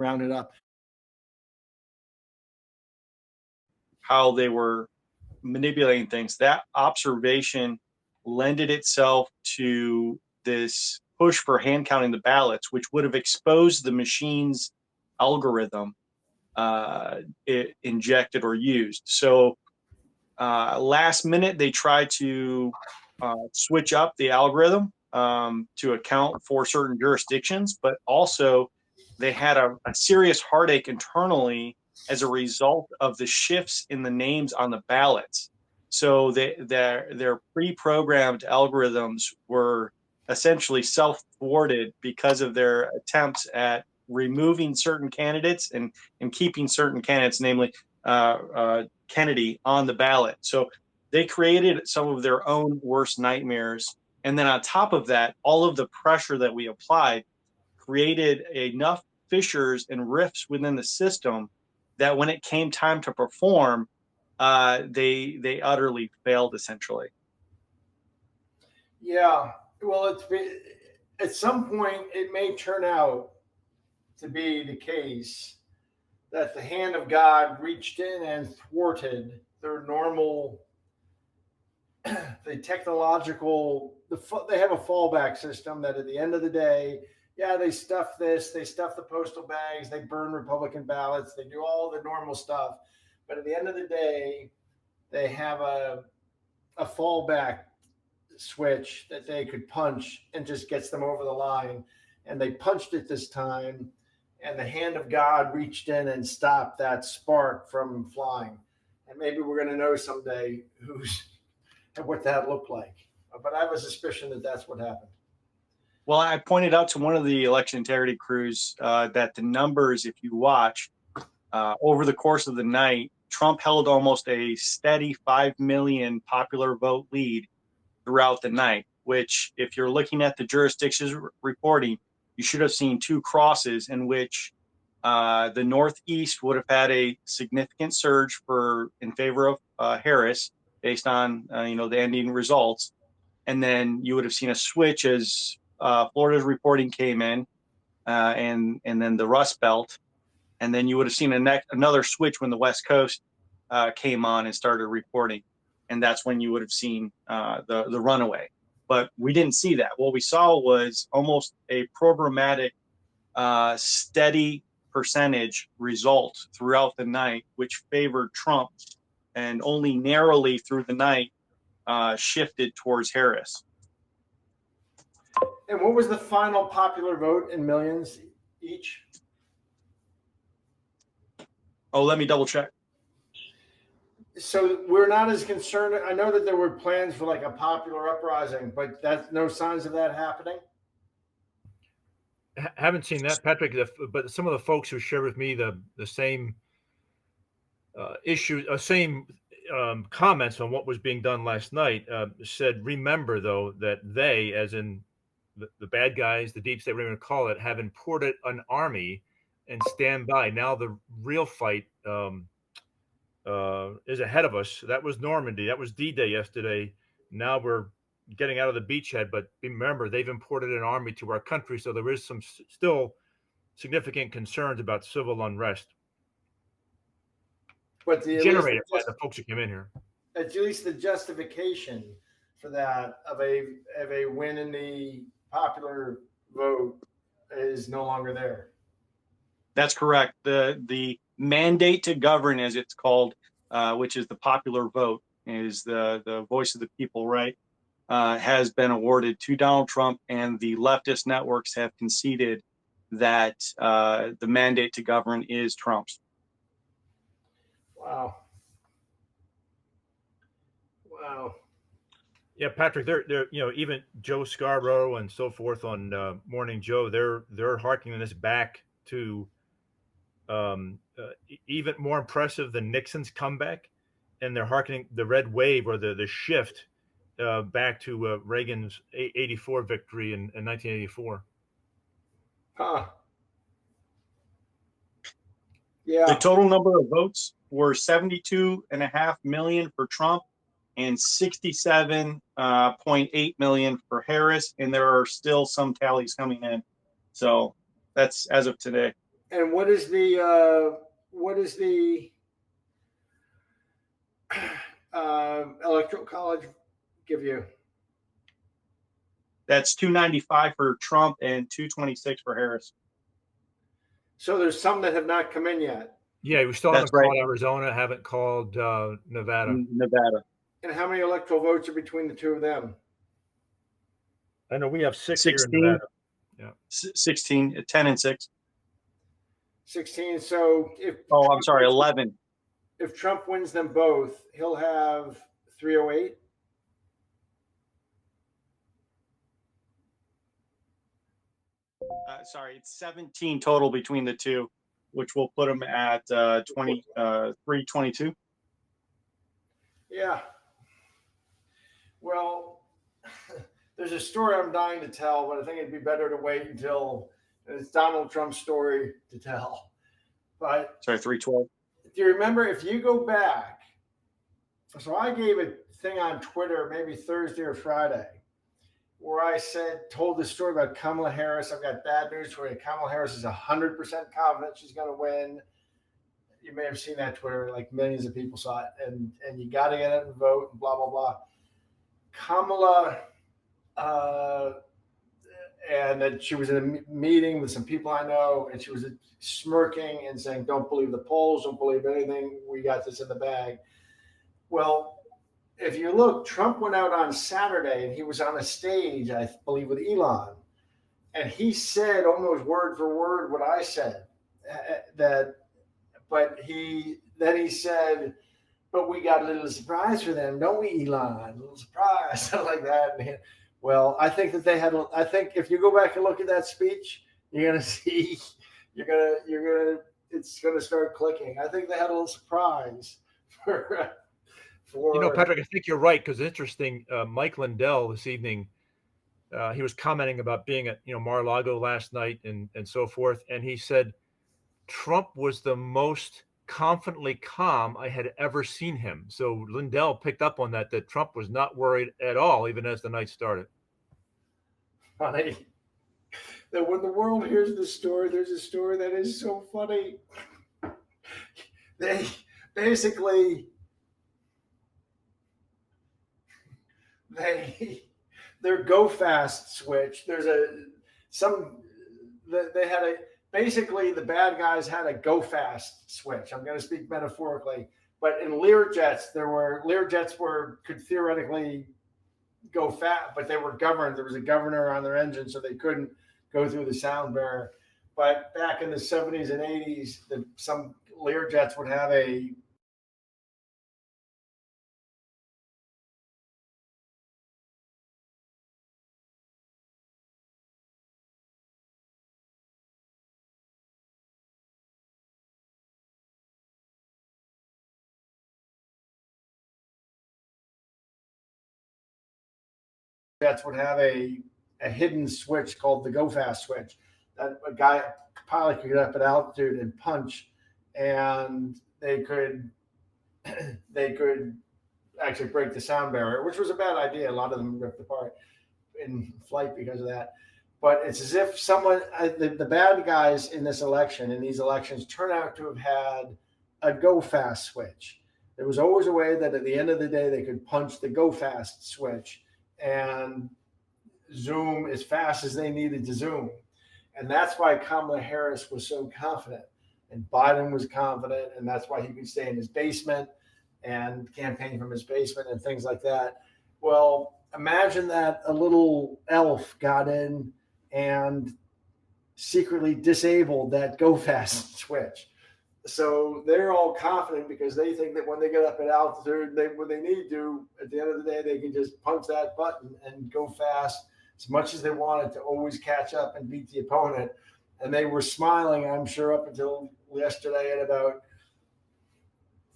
rounded up. How they were manipulating things. That observation lended itself to this push for hand counting the ballots, which would have exposed the machine's algorithm it injected or used. So last minute, they tried to switch up the algorithm to account for certain jurisdictions, but also they had a serious heartache internally as a result of the shifts in the names on the ballots. So their pre-programmed algorithms were essentially self-thwarted because of their attempts at removing certain candidates and keeping certain candidates, namely Kennedy, on the ballot. So they created some of their own worst nightmares. And then on top of that, all of the pressure that we applied created enough fissures and rifts within the system that when it came time to perform, they utterly failed, essentially. Yeah, well, at some point it may turn out to be the case that the hand of God reached in and thwarted their normal, the technological, they have a fallback system that at the end of the day, yeah, they stuff this, they stuff the postal bags, they burn Republican ballots, they do all the normal stuff. But at the end of the day, they have a fallback switch that they could punch and just gets them over the line. And they punched it this time, and the hand of God reached in and stopped that spark from flying. And maybe we're going to know someday what that looked like. But I have a suspicion that that's what happened. Well, I pointed out to one of the election integrity crews that the numbers, if you watch, over the course of the night, Trump held almost a steady 5 million popular vote lead throughout the night, which, if you're looking at the jurisdictions reporting, you should have seen two crosses in which the Northeast would have had a significant surge in favor of Harris based on the ending results, and then you would have seen a switch as Florida's reporting came in, and then the Rust Belt, and then you would have seen another switch when the West Coast came on and started reporting, and that's when you would have seen the runaway. But we didn't see that. What we saw was almost a programmatic, steady percentage result throughout the night, which favored Trump, and only narrowly through the night shifted towards Harris. And what was the final popular vote in millions each? Oh, let me double check. So we're not as concerned. I know that there were plans for like a popular uprising, but that's no signs of that happening. Haven't seen that, Patrick. But some of the folks who shared with me the same same comments on what was being done last night said, remember, though, that they, as in the bad guys, the deep state, whatever you want to call it, have imported an army and stand by. Now the real fight is ahead of us. That was Normandy. That was D-Day yesterday. Now we're getting out of the beachhead. But remember, they've imported an army to our country, so there is some still significant concerns about civil unrest. But generated by the folks who came in here. At least the justification for that of a win in the popular vote is no longer there. That's correct. The mandate to govern, as it's called, which is the popular vote, is the voice of the people, right? Has been awarded to Donald Trump, and the leftist networks have conceded that the mandate to govern is Trump's. Wow. Wow. Yeah, Patrick, they're even Joe Scarborough and so forth on Morning Joe, they're harkening this back to even more impressive than Nixon's comeback, and they're harkening the red wave or the shift back to Reagan's 84 victory in 1984. Huh. Yeah. The total number of votes were 72.5 million for Trump and 67.8 million for Harris, and there are still some tallies coming in. So that's as of today. And what is the electoral college give you? That's 295 for Trump and 226 for Harris. So there's some that have not come in yet. Yeah, we still That's haven't called right. Arizona, haven't called Nevada. Nevada. And how many electoral votes are between the two of them? I know we have 6 here in 16. Nevada. Yeah. 16, 10 and 6. 16. So if I'm sorry, 11. If Trump wins them both, he'll have 308. Sorry, it's 17 total between the two, which will put them at 322. Yeah. Well, there's a story I'm dying to tell, but I think it'd be better to wait until it's Donald Trump's story to tell. But sorry, 312. Do you remember, if you go back? So I gave a thing on Twitter, maybe Thursday or Friday, where I told this story about Kamala Harris. I've got bad news for you. Kamala Harris is 100% confident she's going to win. You may have seen that Twitter, like millions of people saw it, and you got to get out and vote, and blah, blah, blah. Kamala, and that she was in a meeting with some people I know, and she was smirking and saying, "Don't believe the polls, don't believe anything. We got this in the bag." Well, if you look, Trump went out on Saturday and he was on a stage, I believe, with Elon, and he said almost word for word what I said. But he said, "But we got a little surprise for them, don't we, Elon? A little surprise," something like that. And well, I think that they had. I think if you go back and look at that speech, you're gonna see. It's gonna start clicking. I think they had a little surprise for. Patrick, I think you're right, because interesting. Mike Lindell this evening, he was commenting about being at Mar-a-Lago last night and so forth, and he said Trump was the most confidently calm I had ever seen him. So Lindell picked up on that Trump was not worried at all, even as the night started. Funny that when the world hears the story, there's a story that is so funny. They basically their go fast switch. They had basically the bad guys had a go fast switch. I'm going to speak metaphorically, but in Learjets, could theoretically go fast, but they were governed. There was a governor on their engine, so they couldn't go through the sound barrier. But back in the 70s and 80s, some Learjets would have a hidden switch called the go fast switch that a pilot could get up at altitude and punch, and they could actually break the sound barrier, which was a bad idea. A lot of them ripped apart in flight because of that. But it's as if the bad guys in these elections turn out to have had a go fast switch. There was always a way that at the end of the day they could punch the go fast switch and zoom as fast as they needed to zoom. And that's why Kamala Harris was so confident, and Biden was confident, and that's why he could stay in his basement and campaign from his basement and things like that. Well, imagine that a little elf got in and secretly disabled that go fast switch. So they're all confident because they think that when they get up at altitude, when they need to, at the end of the day, they can just punch that button and go fast as much as they wanted to always catch up and beat the opponent. And they were smiling, I'm sure, up until yesterday at about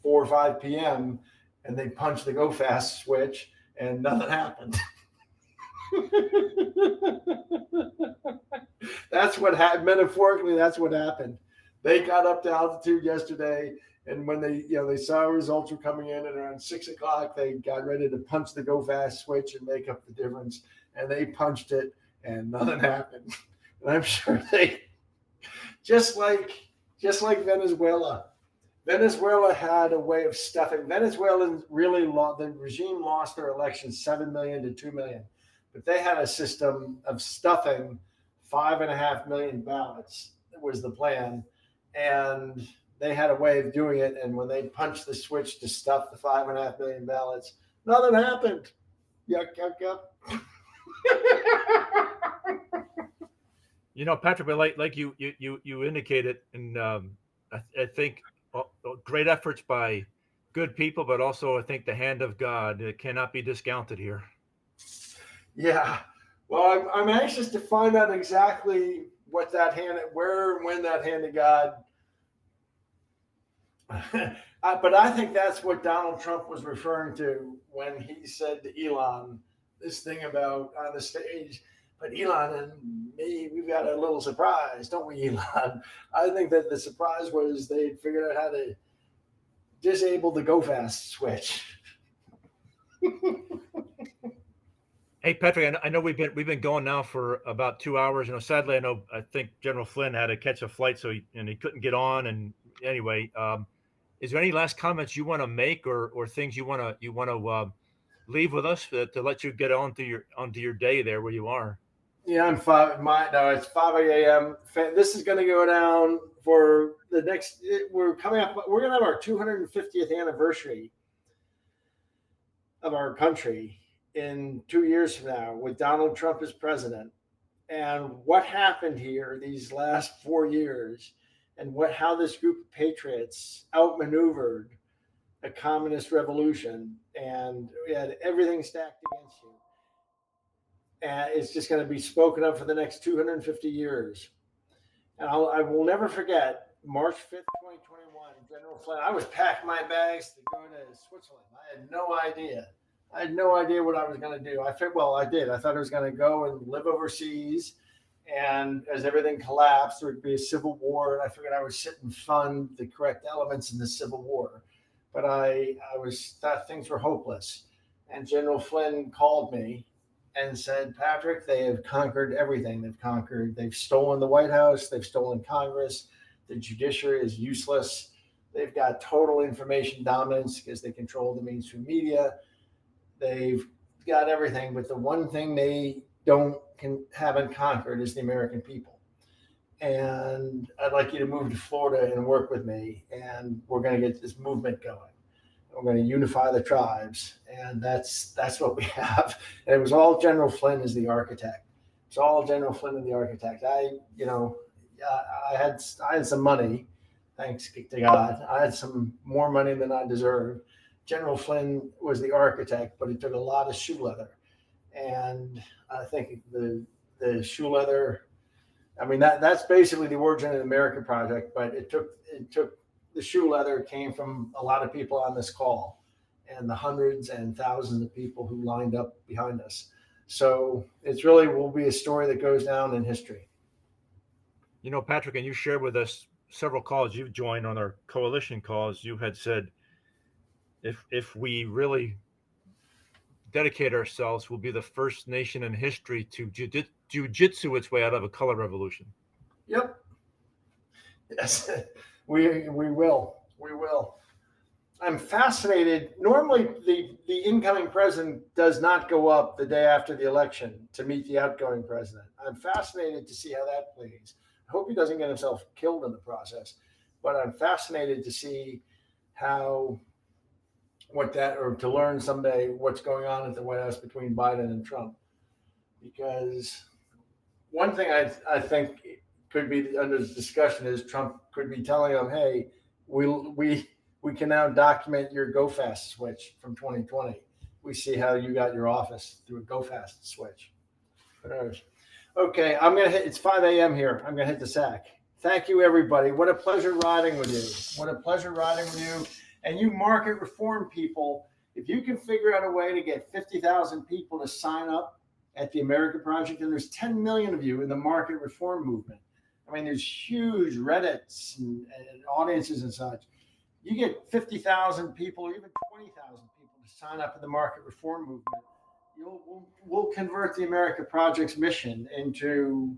4 or 5 p.m. And they punched the go fast switch and nothing happened. That's what happened. Metaphorically, that's what happened. They got up to altitude yesterday, and when they saw results were coming in, and around 6 o'clock, they got ready to punch the go fast switch and make up the difference. And they punched it, and nothing happened. And I'm sure just like Venezuela. Venezuela had a way of stuffing. Venezuelans really lost. The regime lost their election 7 million to 2 million, but they had a system of stuffing 5.5 million ballots. Was the plan, and they had a way of doing it. And when they punched the switch to stuff the 5.5 million ballots, nothing happened. Yuck, yuck, yuck. Patrick, like you indicated, and I think great efforts by good people, but also I think the hand of God cannot be discounted here. Yeah. Well, I'm anxious to find out exactly what that hand, where and when that hand of God. But I think that's what Donald Trump was referring to when he said to Elon this thing about on the stage. But Elon and me, we've got a little surprise, don't we, Elon? I think that the surprise was they figured out how to disable the go fast switch. Hey Patrick, I know we've been going now for about 2 hours. Sadly, I think General Flynn had to catch a flight, so he couldn't get on. And anyway, is there any last comments you want to make, or things you want to leave with us to let you get onto your day there where you are? Yeah, it's 5 a.m. This is going to go down for the next. We're going to have our 250th anniversary of our country in 2 years from now with Donald Trump as president. And what happened here these last 4 years, and how this group of patriots outmaneuvered a communist revolution, and we had everything stacked against you. And it's just going to be spoken of for the next 250 years. And I will never forget March 5th, 2021, General Flynn. I was packing my bags to go to Switzerland. I had no idea. What I was going to do. I did. I thought I was going to go and live overseas. And as everything collapsed, there would be a civil war. And I figured I would sit and fund the correct elements in the civil war. But I thought things were hopeless. And General Flynn called me and said, Patrick, they have conquered everything. They've stolen the White House. They've stolen Congress. The judiciary is useless. They've got total information dominance because they control the mainstream media. They've got everything. But the one thing they haven't conquered is the American people. And I'd like you to move to Florida and work with me. And we're going to get this movement going. We're going to unify the tribes, and that's what we have. And it was all General Flynn as the architect. It's all General Flynn and the architect. I had some money, thanks to God. I had some more money than I deserved. General Flynn was the architect, but it took a lot of shoe leather, and I think the shoe leather. I mean, that's basically the origin of the American project, but it took. The shoe leather came from a lot of people on this call and the hundreds and thousands of people who lined up behind us. So it's really will be a story that goes down in history. Patrick, and you shared with us several calls you've joined on our coalition calls. You had said, if we really dedicate ourselves, we'll be the first nation in history to jujitsu its way out of a color revolution. Yep. Yes. We will. I'm fascinated. Normally, the incoming president does not go up the day after the election to meet the outgoing president. I'm fascinated to see how that plays. I hope he doesn't get himself killed in the process, but I'm fascinated to see to learn someday what's going on at the White House between Biden and Trump. Because one thing I think could be under discussion is Trump could be telling them, hey, we can now document your go fast switch from 2020. We see how you got your office through a go fast switch. Okay, it's 5 a.m. here. I'm going to hit the sack. Thank you, everybody. What a pleasure riding with you. And you market reform people, if you can figure out a way to get 50,000 people to sign up at the America Project, and there's 10 million of you in the market reform movement. I mean, there's huge Reddits and audiences and such. You get 50,000 people, or even 20,000 people to sign up in the market reform movement. We'll convert the America Project's mission into